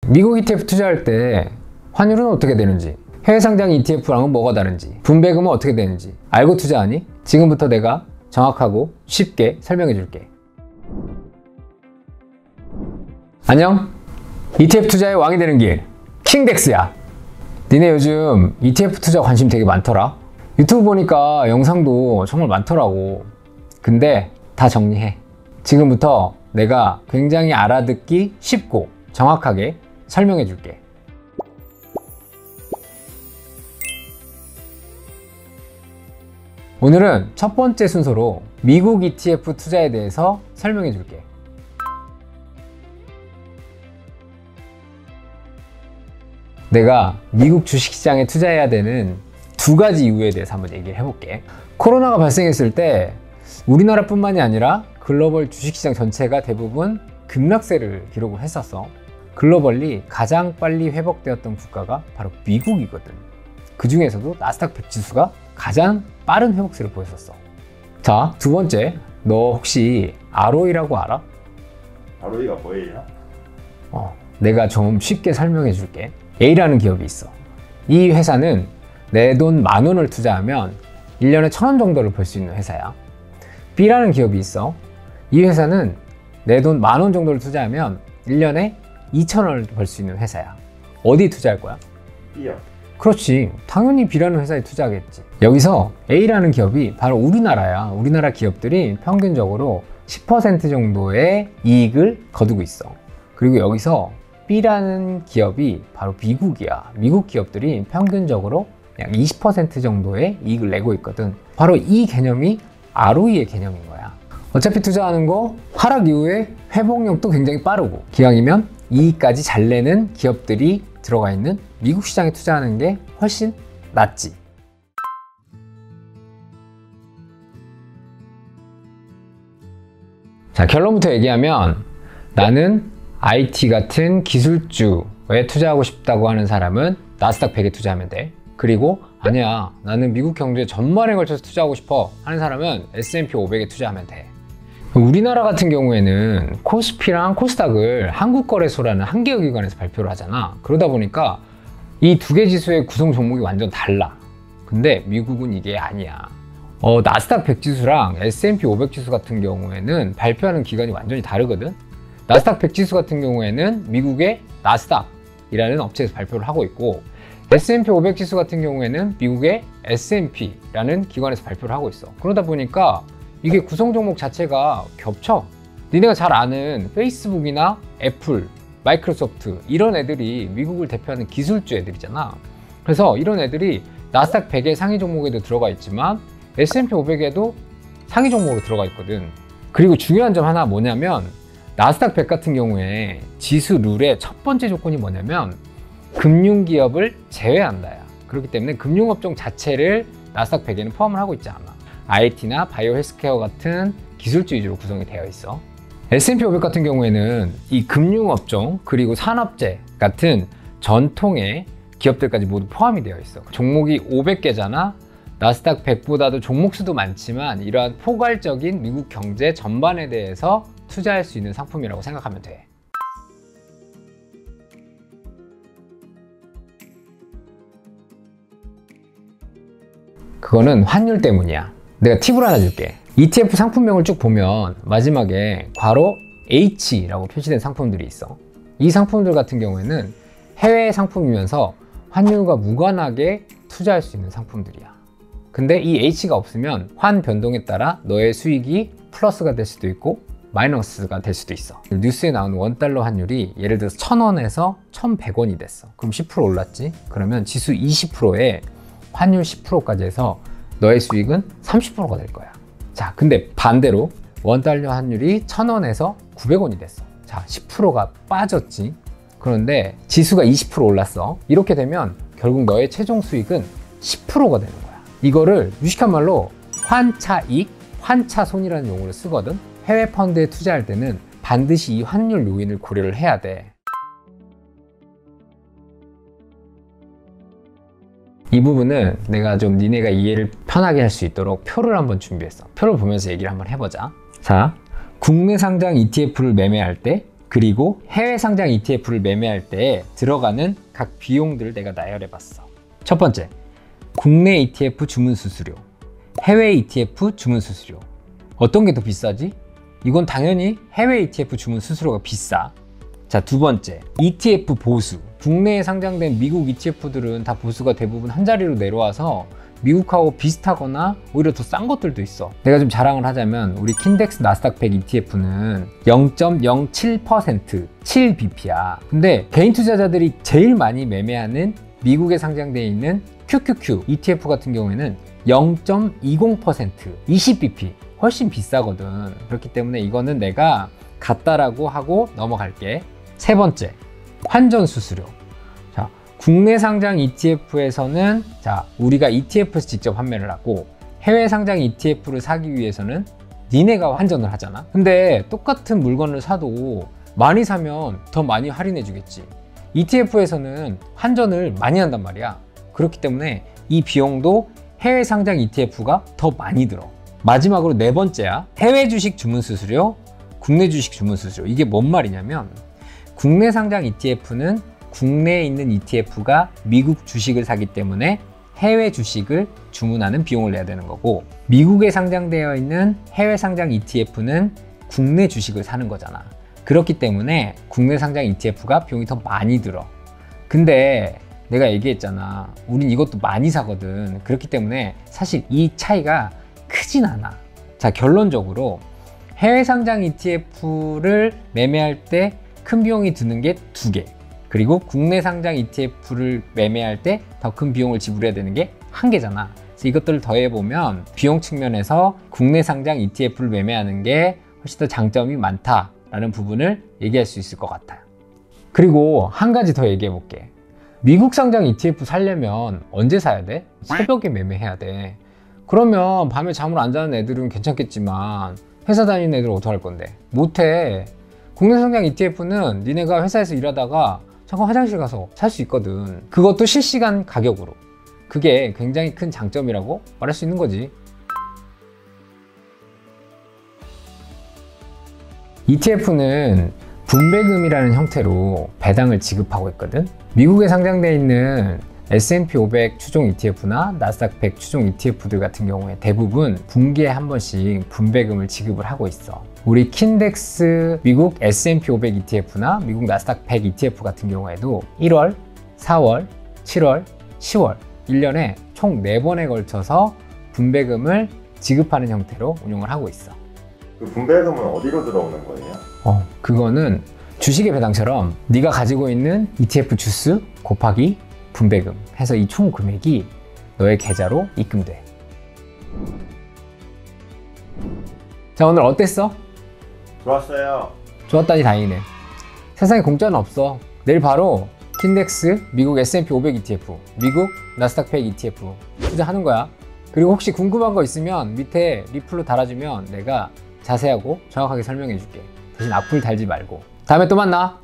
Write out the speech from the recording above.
미국 ETF 투자할 때 환율은 어떻게 되는지, 해외 상장 ETF랑은 뭐가 다른지, 분배금은 어떻게 되는지 알고 투자하니? 지금부터 내가 정확하고 쉽게 설명해 줄게. 안녕! ETF 투자의 왕이 되는 길, 킹덱스야. 니네 요즘 ETF 투자 관심 되게 많더라. 유튜브 보니까 영상도 정말 많더라고. 근데 다 정리해. 지금부터 내가 굉장히 알아듣기 쉽고 정확하게 설명해 줄게. 오늘은 첫 번째 순서로 미국 ETF 투자에 대해서 설명해 줄게. 내가 미국 주식시장에 투자해야 되는 두 가지 이유에 대해서 한번 얘기를 해볼게. 코로나가 발생했을 때 우리나라뿐만이 아니라 글로벌 주식시장 전체가 대부분 급락세를 기록을 했었어. 글로벌리 가장 빨리 회복되었던 국가가 바로 미국이거든. 그 중에서도 나스닥 100 지수가 가장 빠른 회복세를 보였었어. 자, 두 번째, 너 혹시 ROE라고 알아? ROE가 뭐예요? 내가 좀 쉽게 설명해 줄게. A라는 기업이 있어. 이 회사는 내 돈 10,000원을 투자하면 1년에 1,000원 정도를 벌 수 있는 회사야. B라는 기업이 있어. 이 회사는 내 돈 10,000원 정도를 투자하면 1년에 2,000원을 벌 수 있는 회사야. 어디 투자할 거야? B요. 그렇지. 당연히 B라는 회사에 투자하겠지. 여기서 A라는 기업이 바로 우리나라야. 우리나라 기업들이 평균적으로 10% 정도의 이익을 거두고 있어. 그리고 여기서 B라는 기업이 바로 미국이야. 미국 기업들이 평균적으로 약 20% 정도의 이익을 내고 있거든. 바로 이 개념이 ROE의 개념인 거야. 어차피 투자하는 거 하락 이후에 회복력도 굉장히 빠르고 기왕이면 이익까지 잘 내는 기업들이 들어가 있는 미국 시장에 투자하는 게 훨씬 낫지. 자, 결론부터 얘기하면 나는 IT 같은 기술주에 투자하고 싶다고 하는 사람은 나스닥 100에 투자하면 돼. 그리고 아니야, 나는 미국 경제 전반에 걸쳐서 투자하고 싶어 하는 사람은 S&P 500에 투자하면 돼. 우리나라 같은 경우에는 코스피랑 코스닥을 한국거래소라는 한 개 기관에서 발표를 하잖아. 그러다 보니까 이 두 개 지수의 구성 종목이 완전 달라. 근데 미국은 이게 아니야. 나스닥 100 지수랑 S&P 500 지수 같은 경우에는 발표하는 기관이 완전히 다르거든. 나스닥 100 지수 같은 경우에는 미국의 나스닥이라는 업체에서 발표를 하고 있고, S&P 500 지수 같은 경우에는 미국의 S&P라는 기관에서 발표를 하고 있어. 그러다 보니까 이게 구성 종목 자체가 겹쳐. 니네가 잘 아는 페이스북이나 애플, 마이크로소프트 이런 애들이 미국을 대표하는 기술주 애들이잖아. 그래서 이런 애들이 나스닥 100의 상위 종목에도 들어가 있지만 S&P 500에도 상위 종목으로 들어가 있거든. 그리고 중요한 점 하나 뭐냐면, 나스닥 100 같은 경우에 지수 룰의 첫 번째 조건이 뭐냐면 금융기업을 제외한다야. 그렇기 때문에 금융업종 자체를 나스닥 100에는 포함을 하고 있지 않아. IT나 바이오 헬스케어 같은 기술주 위주로 구성이 되어 있어. S&P 500 같은 경우에는 이 금융업종 그리고 산업재 같은 전통의 기업들까지 모두 포함이 되어 있어. 종목이 500개잖아. 나스닥 100보다도 종목 수도 많지만 이러한 포괄적인 미국 경제 전반에 대해서 투자할 수 있는 상품이라고 생각하면 돼. 그거는 환율 때문이야. 내가 팁을 하나 줄게. ETF 상품명을 쭉 보면 마지막에 괄호 H라고 표시된 상품들이 있어. 이 상품들 같은 경우에는 해외 상품이면서 환율과 무관하게 투자할 수 있는 상품들이야. 근데 이 H가 없으면 환 변동에 따라 너의 수익이 플러스가 될 수도 있고 마이너스가 될 수도 있어. 뉴스에 나온 $1 환율이 예를 들어서 1,000원에서 1,100원이 됐어. 그럼 10% 올랐지? 그러면 지수 20%에 환율 10%까지 해서 너의 수익은 30%가 될 거야. 자, 근데 반대로 $1 환율이 1,000원에서 900원이 됐어. 자, 10%가 빠졌지? 그런데 지수가 20% 올랐어. 이렇게 되면 결국 너의 최종 수익은 10%가 되는 거야. 이거를 유식한 말로 환차익, 환차손이라는 용어를 쓰거든. 해외 펀드에 투자할 때는 반드시 이 환율 요인을 고려를 해야 돼. 이 부분은 내가 좀 니네가 이해를 편하게 할 수 있도록 표를 한번 준비했어. 표를 보면서 얘기를 한번 해보자. 자, 국내 상장 ETF를 매매할 때 그리고 해외 상장 ETF를 매매할 때 들어가는 각 비용들을 내가 나열해 봤어. 첫 번째, 국내 ETF 주문 수수료, 해외 ETF 주문 수수료. 어떤 게 더 비싸지? 이건 당연히 해외 ETF 주문 수수료가 비싸. 자, 두 번째, ETF 보수. 국내에 상장된 미국 ETF들은 다 보수가 대부분 한 자리로 내려와서 미국하고 비슷하거나 오히려 더 싼 것들도 있어. 내가 좀 자랑을 하자면 우리 킨덱스 나스닥 100 ETF는 0.07%, 7bp야. 근데 개인 투자자들이 제일 많이 매매하는 미국에 상장되어 있는 QQQ ETF 같은 경우에는 0.20%, 20bp. 훨씬 비싸거든. 그렇기 때문에 이거는 내가 같다라고 하고 넘어갈게. 세 번째, 환전 수수료. 자, 국내 상장 ETF에서는 우리가 ETF에서 직접 판매를 하고 해외 상장 ETF를 사기 위해서는 니네가 환전을 하잖아. 근데 똑같은 물건을 사도 많이 사면 더 많이 할인해 주겠지. ETF에서는 환전을 많이 한단 말이야. 그렇기 때문에 이 비용도 해외 상장 ETF가 더 많이 들어. 마지막으로 네 번째야. 해외 주식 주문 수수료, 국내 주식 주문 수수료. 이게 뭔 말이냐면 국내 상장 ETF는 국내에 있는 ETF가 미국 주식을 사기 때문에 해외 주식을 주문하는 비용을 내야 되는 거고, 미국에 상장되어 있는 해외 상장 ETF는 국내 주식을 사는 거잖아. 그렇기 때문에 국내 상장 ETF가 비용이 더 많이 들어. 근데 내가 얘기했잖아. 우린 이것도 많이 사거든. 그렇기 때문에 사실 이 차이가 크진 않아. 자, 결론적으로 해외 상장 ETF를 매매할 때 큰 비용이 드는 게 두 개, 그리고 국내 상장 ETF를 매매할 때 더 큰 비용을 지불해야 되는 게 한 개잖아. 그래서 이것들을 더해보면 비용 측면에서 국내 상장 ETF를 매매하는 게 훨씬 더 장점이 많다라는 부분을 얘기할 수 있을 것 같아요. 그리고 한 가지 더 얘기해 볼게. 미국 상장 ETF 사려면 언제 사야 돼? 새벽에 매매해야 돼. 그러면 밤에 잠을 안 자는 애들은 괜찮겠지만 회사 다니는 애들은 어떡할 건데? 못해. 국내 상장 ETF는 니네가 회사에서 일하다가 잠깐 화장실 가서 살 수 있거든. 그것도 실시간 가격으로. 그게 굉장히 큰 장점이라고 말할 수 있는 거지. ETF는 분배금이라는 형태로 배당을 지급하고 있거든. 미국에 상장되어 있는 S&P 500 추종 ETF나 나스닥 100 추종 ETF들 같은 경우에 대부분 분기에 한 번씩 분배금을 지급을 하고 있어. 우리 킨덱스 미국 S&P 500 ETF나 미국 나스닥 100 ETF 같은 경우에도 1월, 4월, 7월, 10월 1년에 총 4번에 걸쳐서 분배금을 지급하는 형태로 운용을 하고 있어. 그 분배금은 어디로 들어오는 거예요? 그거는 주식의 배당처럼 네가 가지고 있는 ETF 주수 곱하기 분배금 해서 이 총 금액이 너의 계좌로 입금돼. 자, 오늘 어땠어? 좋았어요. 좋았다니 다행이네. 세상에 공짜는 없어. 내일 바로 킨덱스 미국 S&P 500 ETF, 미국 나스닥 100 ETF 투자하는 거야. 그리고 혹시 궁금한 거 있으면 밑에 리플로 달아주면 내가 자세하고 정확하게 설명해 줄게. 대신 악플 달지 말고. 다음에 또 만나.